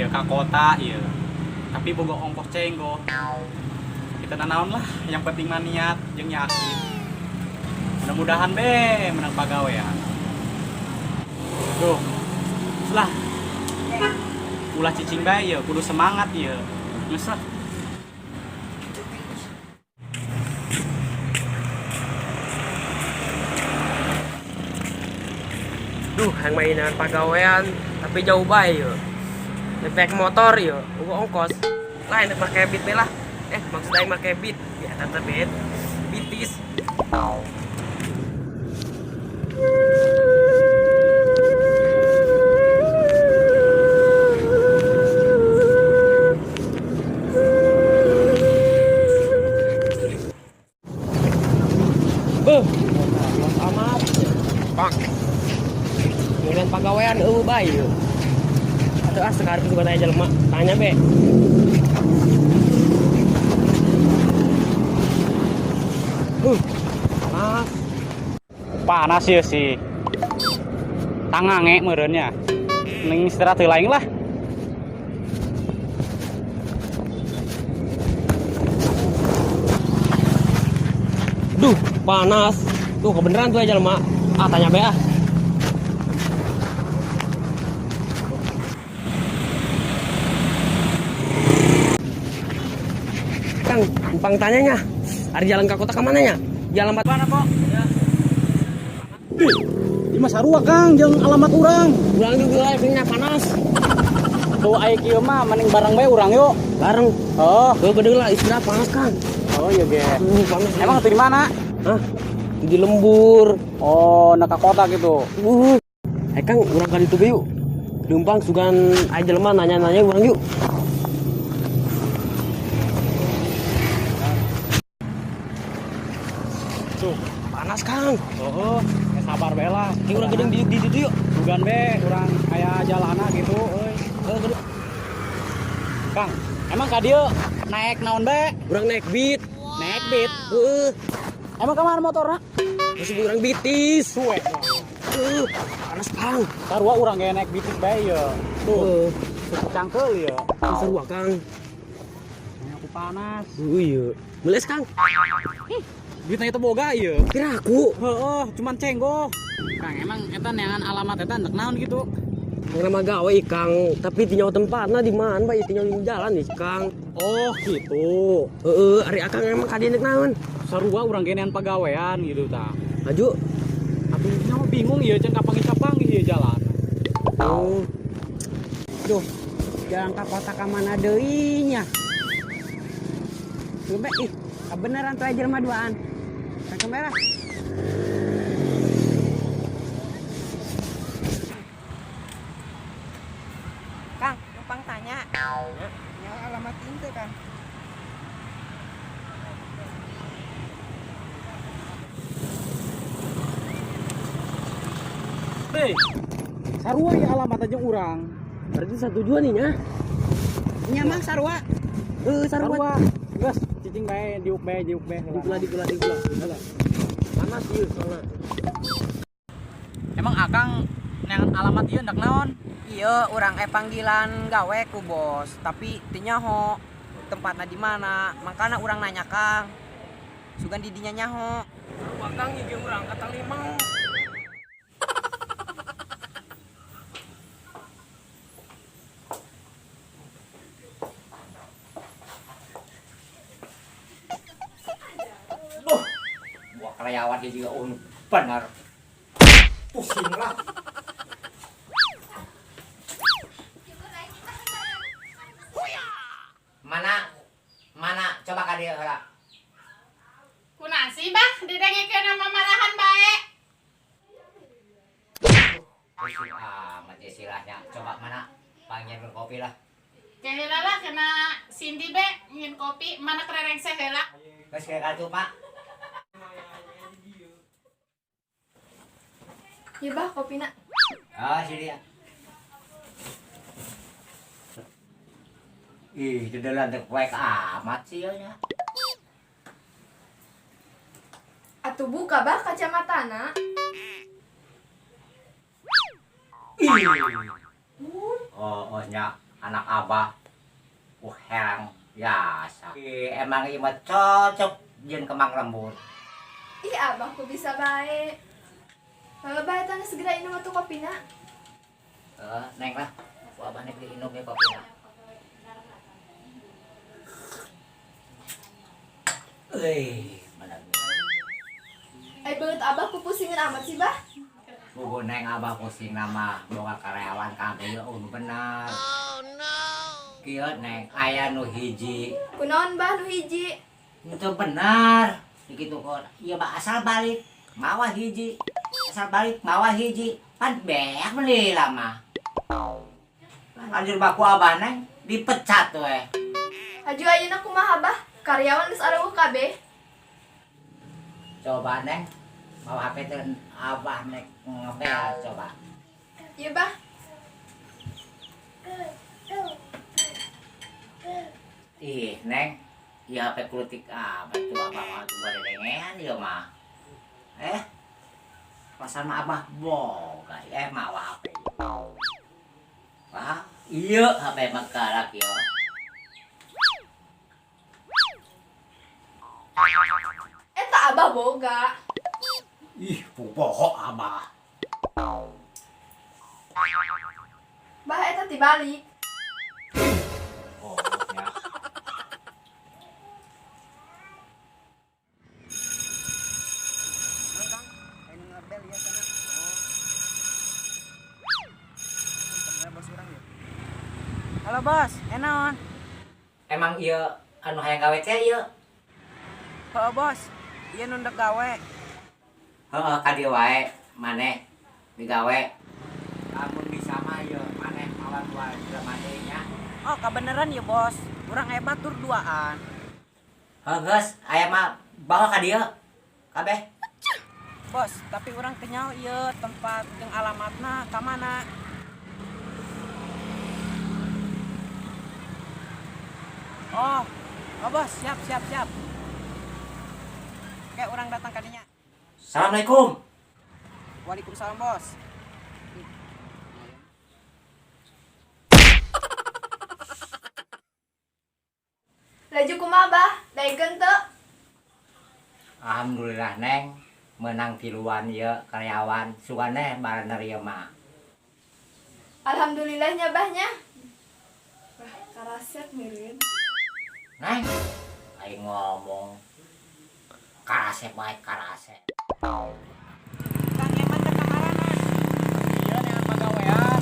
ke kota ya. Tapi boga ongkos cenggo. Kita nanaon lah, yang penting mah niat jeung yakin. Mudah-mudahan be menang pagawean. Tuh. Lah. Ulah cicing bae ya, kudu semangat ya. Geus lah. Duh, yang mainan pagawean tapi jauh bae ya. Naik motor ya, ongkos. Lah enak make beat be lah. Maksudnya make beat. Ya tante beat. Bitis. Luas amat. Bang. Kemudian pagawean bae ya. Atau sekarang juga tanya jelema, tanya be. Panas. Panas ya sih. Tangange meureunnya. Ning istirahat heula lah. Duh, panas. Tuh kebeneran tuh aja jelema. Tanya be ah. Kang, numpang tanyanya. Hari jalan ke kota kemana nya? Jalan mana kok? Ya. Di mah sarua Kang jeung alamat urang. Urang juga nya panas. Tuh aya kieu mah mending bareng bae urang yuk. Bareng. Oh, Tuh gede lah istirahat panas Kang. oh iya ge. Panas. Emang itu di mana? Hah? Di Lembur. Oh, nak ka kota gitu. Kang, urang kali itu be yuk. Numpang sugan aya jelema nanya-nanya urang yuk. Tuh, Panas Kang. oh, sabar bae lah. Ini urang gedeng di situ yuk. Dugan be urang aya jalana gitu euy. Kang, emang ka dieu naik naon be? Urang naik beat. Naik beat. Emang ka mana motorna? Masih urang bitis. Suwe. Panas Kang. Sarua urang ge naik bitis bae ya. Tuh, cangkeul ya. Seru Kang. Ini aku panas. Iya. Meles Kang. Duitnya itu boga ya. Kira aku. Heeh, cuman cenggo. Kang, emang eta neangan alamat eta endek naon gitu? Nama gawe Kang, tapi tinggal tempatnya di mana, Pak? Tinggal di jalan nih, Kang. Oh, gitu. Ari Akang emang kadieun naon? Sarua urang genean pagawean gitu tah. Maju. Atuhnya mah bingung ya cenah kapanggih-kapanggih ya jalan. Oh. Duh, jalan ke kota ka mana deui nya? Coba beneran tuh aja mah duaan. Ka merah. Kang, numpang tanya. Ya, alamat itu Kang. Hei, sarua ya alamat aja urang. Berarti satu tujuan nih nya. Nya mah sarua. Sarua. Geus, cicing bae, diuk bae. Dikula. Panas ieu soalna. Emang Akang neangan alamat ieu ndak naon? Iya, orang panggilan gawe ku bos, tapi teu nyaho tempatna di mana. Makana urang nanya Kang. Sugan di dinya nyaho. Kang ieu urang kata limau. Wah, karyawan dia juga benar. Pusing lah. Mana coba ka dia heula. Kunasi bah didengekeun nama marahan bae. Pusing amat istilahnya. Coba mana panggil kopi lah. Keheula lah kena Cindy be nyin kopi mana kerereng seheula. Geus kayak kartu, Pak. Ya bah kopina. Ah, sini ya. Ih, dedelan teh kuek amat sih nya. Atuh buka bah kacamatana. Ih. Oh, nya. anak abah herang biasa. Emang ima cocok jeung kemang lembut. Ih, abahku bisa baik. Kalau baik tanya segera minum tuh kopinya. Neng lah, aku abah nek diinum ya kopinya. Bener. Beut abahku pusingin amat sih, Bah. Buku neng abah pusing nama boga karyawan kabeh ya bener. Oh no. Kieu neng aya nu hiji. Kunaon Bah nu hiji? Itu benar. Begitu kok. Iya Mbak asal balik mawa hiji. Asal balik mawa hiji. Pan beak meuli lama. Lanjut baku abah neng dipecat we. Haju ayeuna kumaha Bah? Karyawan geus areueuh kabeh. Coba neng mau HP teh abah nek ngepel coba. Iya Bah. Ih neng, iya HP klutik abah tuh abah mah tuh barengan ieu mah. Pasan mah abah boga mau HP. Wah, iya HP mah karak yo. Eta abah boga. Ih, pupoho abah. Bah eta tibalik. Oh, ya. Kang, ini ngebel ya sana. Sebenarnya bos orang ya. Halo bos, enaon? Emang iya anu hayang gawe teh ieu? Halo bos, iya nundek gawe. Heeh, ka dieu wae maneh digawe. Lamun bisa mah ieu maneh mawan wae jelema deui nya. Oh, kebeneran ya bos. Urang hebat tur duaan. Geus, aya mah bawa ka dieu. Kabeh. Bos, tapi orang kenyal ieu tempat jeung alamatna ka mana? Oh, bos, siap. Oke, orang datang ke dinya. Assalamualaikum. Waalaikumsalam, bos. Laju kumaha Bah? Daekeun teu? Alhamdulillah neng menang tiluan ieu karyawan sugane bala nerima. Alhamdulillahnya Bahnya. Wah, karaset meureun. Neng, aing ngomong karasep bae karasep. Kang Eman ke kamarana. Iya dengan pagawean.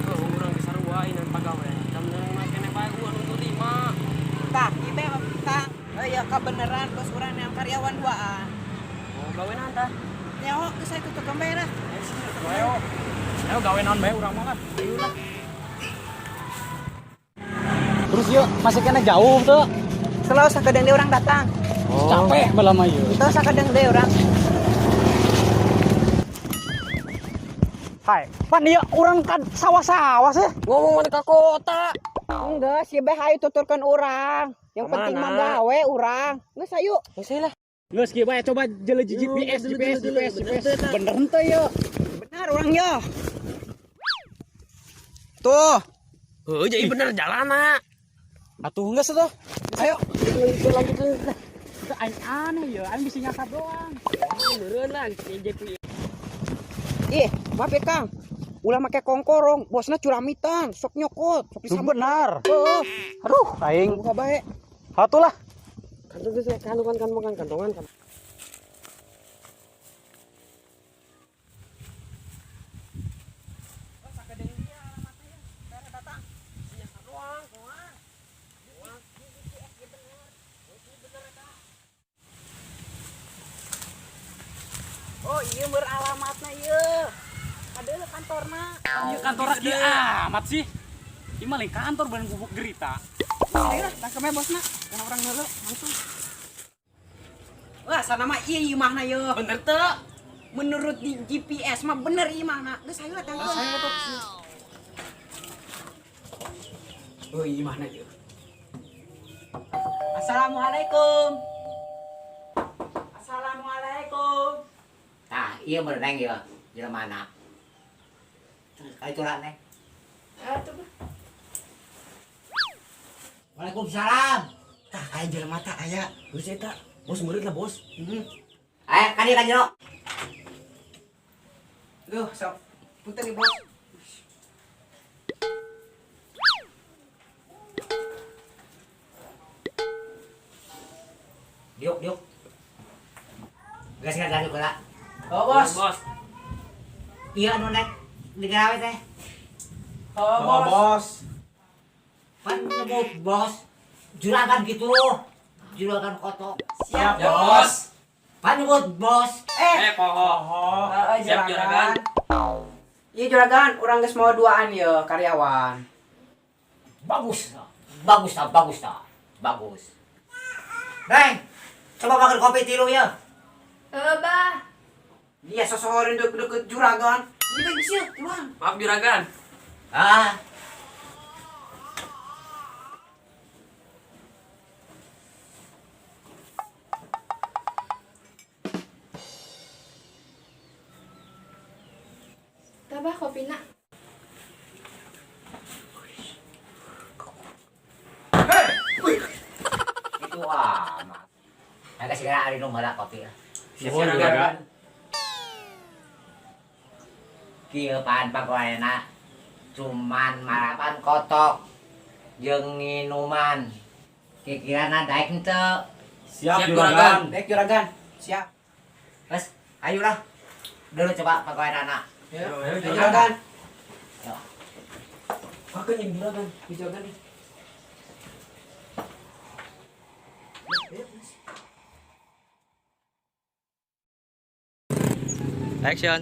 Oh, urang bisa ruain pagawe. Jam nang make kene bae gua nu lima. Tah, ieu teh Kang. Ya kebeneran bos urang yang karyawan duaan. Oh, gawe nanta. Nyaho geus saya tutup kamera. Ayo gawe naon bae urang mah lah. Terus yuk masih kena jauh tuh. Selalu sakadeng deui urang datang. Capek bala mah yeuh. Itu sakadeng deui urang. Hai, pan ieu urang kan sawah-sawah sih. Ngomong mana ka kota. Enggak, si Beh hayu tuturkeun urang. Yang penting mah Mana? gawe urang. Geus ayo. Geus lah. Geus kieu bae coba jele GPS. Bener henteu yeuh. Benar urang yo. Tuh. Heuh, jadi bener jalana. Atuh geus tuh. Ayo. Lanjut. Itu aing aneh yeuh, aing bisa nyasar doang. Meureun lah JP. Ih, maaf ya Kang. Ulah make kongkorong, bosna curamitan, sok nyokot, sok disambut. Benar. Heeh. Aduh, aing Buka bae. atulah. Kantong geus kantongan kan. Oh, iya beralamatna ieu. Kadeu kantorna. Ieu kantor kieu amat sih. Ieu mah lain kantor beun gubuk gerita. Ayo lah, tangkeme bosna. Kana urang heula langsung. Wah, sana mah ieu imahna ieu. Bener teu? Menurut di GPS mah bener imahna. Geus ayo lah tangkeme. Oh, imahna ieu. Assalamualaikum. Assalamualaikum. Tah, ieu bener neng ieu jelema na. Terus ka itu lah neng. Atuh Bah. Waalaikumsalam. Tah, aya jalan mata aya. Bos eta. Bos murid lah, Bos. Ayo, kan Jero. Duh, sok. Punten nih, Bos. Diuk. Gas dari kula. Oh, Bos. Bos. Iya anu nek digawe teh. Oh, Bos. Pan nyebut bos. Juragan gitu. Juragan kotok. Siap, Ya, Bos. Pan nyebut bos. Poho. Siap juragan. Iya, juragan. Urang geus mau duaan ya karyawan. Bagus. Neng, coba makan kopi tilu ya. Bah. Dia sosorin deket juragan. Ini bisa, tuan. Maaf juragan. Ah, Tabah kopi nak. itu amat. Agak segera ari nu meula kopi. Siap Nuhun, juragan. juragan. Kieu pan pagaweana cuman marapan kotok jeung minuman. Kikirana daek henteu. Siap, Siap, juragan. Baik, juragan. Siap. Wes, ayolah. Dulu coba pagaweana. Ya, Ayo, juragan. Yo. Pakai yang juragan. Juragan nih. Action.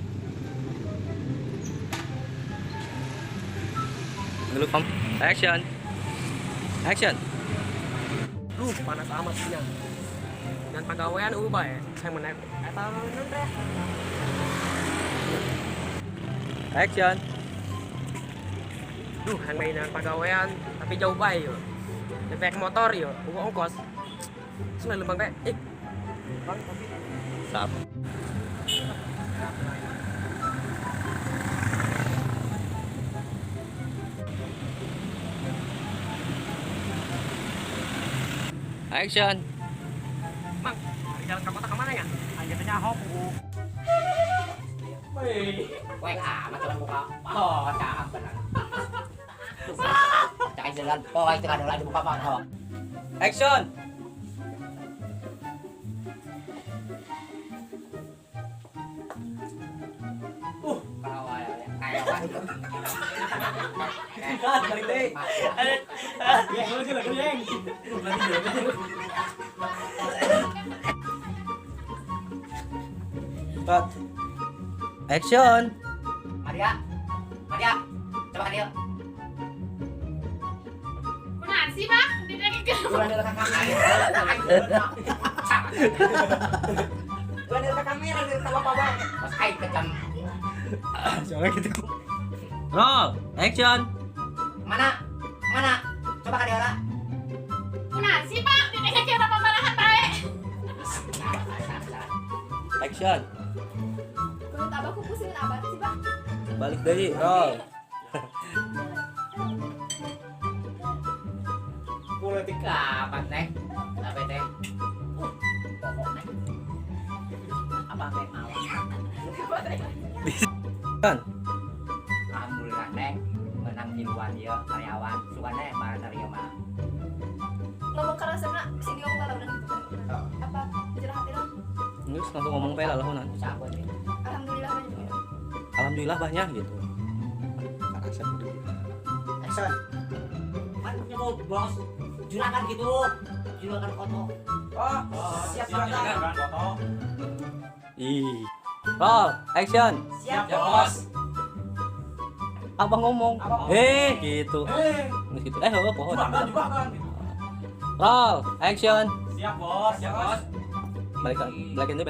Dulu pam. Action. Action. Duh, panas amat sih. Dan pegawaian ubah ya. Saya menaik. Eta non teh. Action. Duh, yang mainan pegawaian tapi jauh bae yo. Efek motor yo, ongkos. Sudah lembang teh. Sap. Action. Mang, jalan ke kota kemana ya? Hanya nyahop, Bu. Weh amat cuman buka. Oh, cakep benar. Cak jalan poe teu kadang dibuka mah. Action. Kayawan. Kat, balik deh. Cut. Action. Maria. Coba kan dia. Kunaon sih, Bang? Didengkeun. Bulan dia kakak. Gua dari kamera dari sama Papa. Mas ai kecam. Soalnya gitu. Roll. Action. Mana? Coba kan dia lah. Kunaon sih, Bang? Didengkeun apa marahan bae. Action. Kalau tabah ku pusingin abah sih, Bah. Balik dari roll. Politik kapan teh? Apa teh? Pokok teh. Apa teh mau? Kan. Alhamdulillah teh menang tiluan dia karyawan. Sugane barang dari mah. Ngomong kerasana sing diomong kalau udah gitu kan. Apa jerah hati lo? Terus langsung ngomong pela lah honan. Usaha apa teh? Alhamdulillah banyak. Alhamdulillah banyak gitu. Action. Kan nyebut bos. Juragan gitu. Juragan kotok. Oh, siap juragan. Ih. Roll. Action. Siap, Ya, Bos. Bos. Abang ngomong. Abang ngomong. Gitu. Gitu. Pohon. Juragan. Roll. Action. Siap, Bos. Balikin deh.